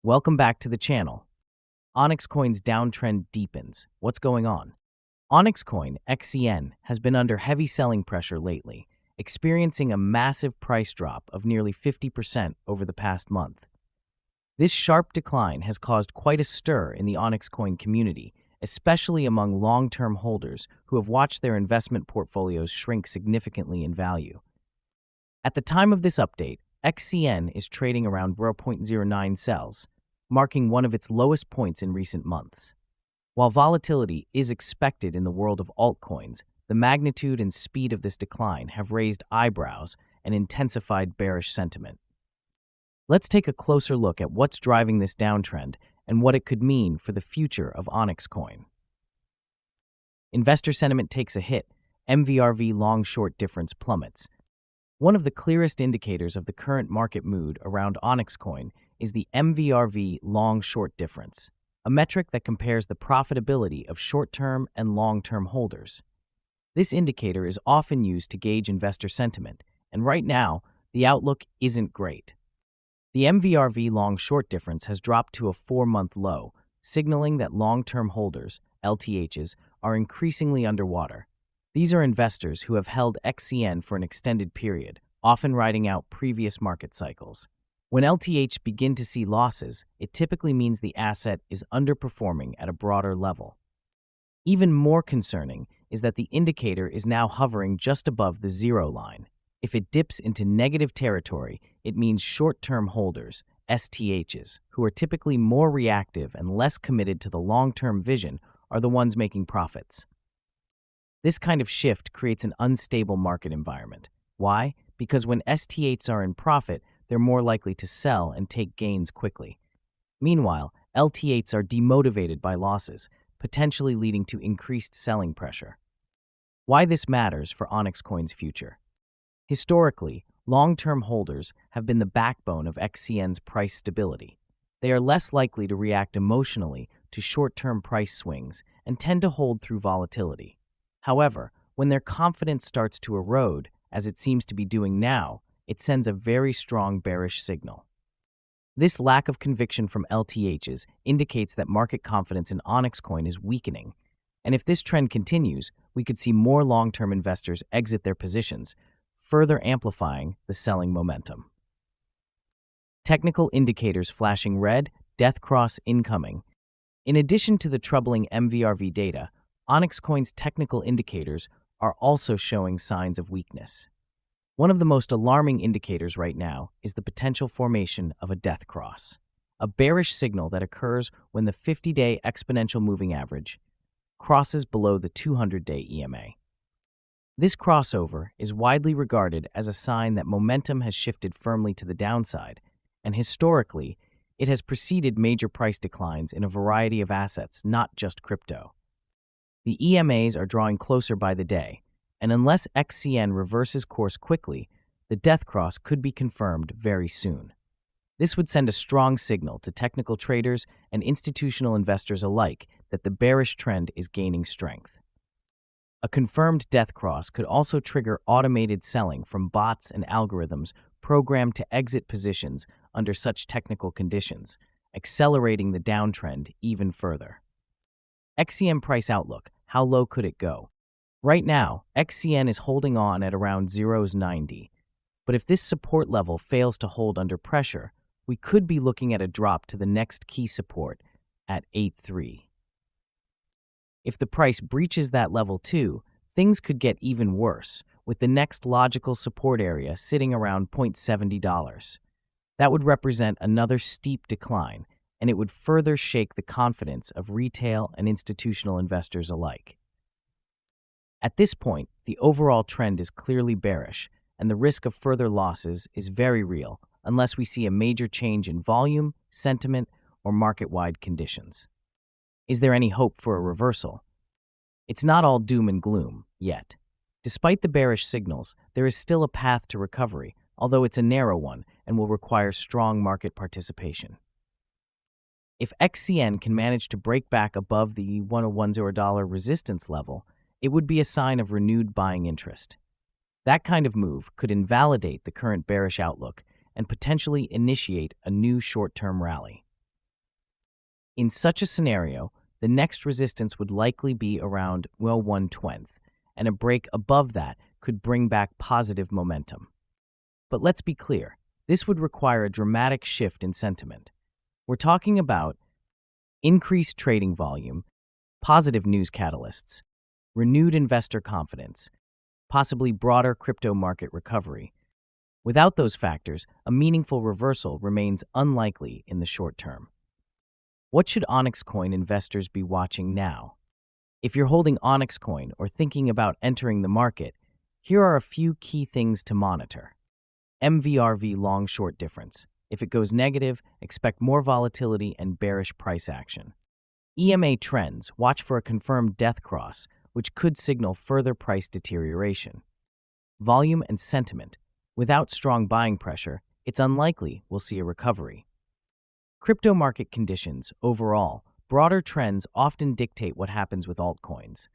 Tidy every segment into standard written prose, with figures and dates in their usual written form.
Welcome back to the channel. Onyxcoin's downtrend deepens. What's going on? Onyxcoin, XCN, has been under heavy selling pressure lately, experiencing a massive price drop of nearly 50% over the past month. This sharp decline has caused quite a stir in the Onyxcoin community, especially among long-term holders who have watched their investment portfolios shrink significantly in value. At the time of this update, XCN is trading around 0.09 cells, marking one of its lowest points in recent months. While volatility is expected in the world of altcoins, the magnitude and speed of this decline have raised eyebrows and intensified bearish sentiment. Let's take a closer look at what's driving this downtrend and what it could mean for the future of Onyxcoin. Investor sentiment takes a hit. MVRV long-short difference plummets. One of the clearest indicators of the current market mood around Onyxcoin is the MVRV long-short difference, a metric that compares the profitability of short-term and long-term holders. This indicator is often used to gauge investor sentiment, and right now, the outlook isn't great. The MVRV long-short difference has dropped to a 4-month low, signaling that long-term holders, LTHs, are increasingly underwater. These are investors who have held XCN for an extended period, often riding out previous market cycles. When LTH begin to see losses, it typically means the asset is underperforming at a broader level. Even more concerning is that the indicator is now hovering just above the zero line. If it dips into negative territory, it means short-term holders, STHs, who are typically more reactive and less committed to the long-term vision, are the ones making profits. This kind of shift creates an unstable market environment. Why? Because when STHs are in profit, they're more likely to sell and take gains quickly. Meanwhile, LTHs are demotivated by losses, potentially leading to increased selling pressure. Why this matters for Onyxcoin's future? Historically, long-term holders have been the backbone of XCN's price stability. They are less likely to react emotionally to short-term price swings and tend to hold through volatility. However, when their confidence starts to erode, as it seems to be doing now, it sends a very strong bearish signal. This lack of conviction from LTHs indicates that market confidence in Onyxcoin is weakening, and if this trend continues, we could see more long-term investors exit their positions, further amplifying the selling momentum. Technical indicators flashing red, death cross incoming. In addition to the troubling MVRV data, Onyxcoin's technical indicators are also showing signs of weakness. One of the most alarming indicators right now is the potential formation of a death cross, a bearish signal that occurs when the 50-day exponential moving average crosses below the 200-day EMA. This crossover is widely regarded as a sign that momentum has shifted firmly to the downside, and historically, it has preceded major price declines in a variety of assets, not just crypto. The EMAs are drawing closer by the day, and unless XCN reverses course quickly, the death cross could be confirmed very soon. This would send a strong signal to technical traders and institutional investors alike that the bearish trend is gaining strength. A confirmed death cross could also trigger automated selling from bots and algorithms programmed to exit positions under such technical conditions, accelerating the downtrend even further. XCN price outlook, how low could it go? Right now, XCN is holding on at around 0.90, but if this support level fails to hold under pressure, we could be looking at a drop to the next key support at 8.3. If the price breaches that level too, things could get even worse, with the next logical support area sitting around $0.70. That would represent another steep decline, and it would further shake the confidence of retail and institutional investors alike. At this point, the overall trend is clearly bearish, and the risk of further losses is very real unless we see a major change in volume, sentiment, or market-wide conditions. Is there any hope for a reversal? It's not all doom and gloom yet. Despite the bearish signals, there is still a path to recovery, although it's a narrow one and will require strong market participation. If XCN can manage to break back above the $1.10 resistance level, it would be a sign of renewed buying interest. That kind of move could invalidate the current bearish outlook and potentially initiate a new short-term rally. In such a scenario, the next resistance would likely be around, well, 1/20, and a break above that could bring back positive momentum. But let's be clear, this would require a dramatic shift in sentiment. We're talking about increased trading volume, positive news catalysts, renewed investor confidence, possibly broader crypto market recovery. Without those factors, a meaningful reversal remains unlikely in the short term. What should Onyxcoin investors be watching now? If you're holding Onyxcoin or thinking about entering the market, here are a few key things to monitor. MVRV long-short difference. If it goes negative, expect more volatility and bearish price action. EMA trends. Watch for a confirmed death cross, which could signal further price deterioration. Volume and sentiment. Without strong buying pressure, it's unlikely we'll see a recovery. Crypto market conditions. Overall, broader trends often dictate what happens with altcoins.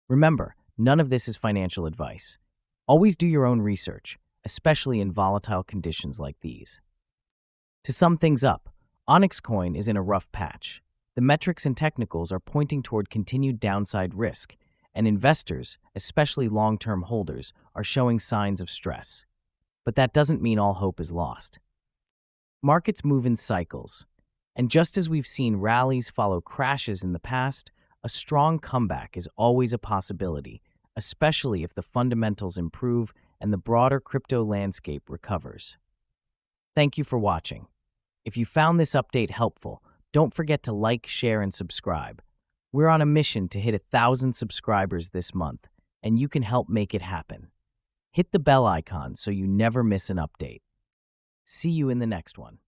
Remember, none of this is financial advice. Always do your own research, especially in volatile conditions like these. To sum things up, Onyxcoin is in a rough patch. The metrics and technicals are pointing toward continued downside risk, and investors, especially long-term holders, are showing signs of stress. But that doesn't mean all hope is lost. Markets move in cycles, and just as we've seen rallies follow crashes in the past, a strong comeback is always a possibility, especially if the fundamentals improve and the broader crypto landscape recovers. Thank you for watching. If you found this update helpful, don't forget to like, share, and subscribe. We're on a mission to hit 1,000 subscribers this month, and you can help make it happen. Hit the bell icon so you never miss an update. See you in the next one.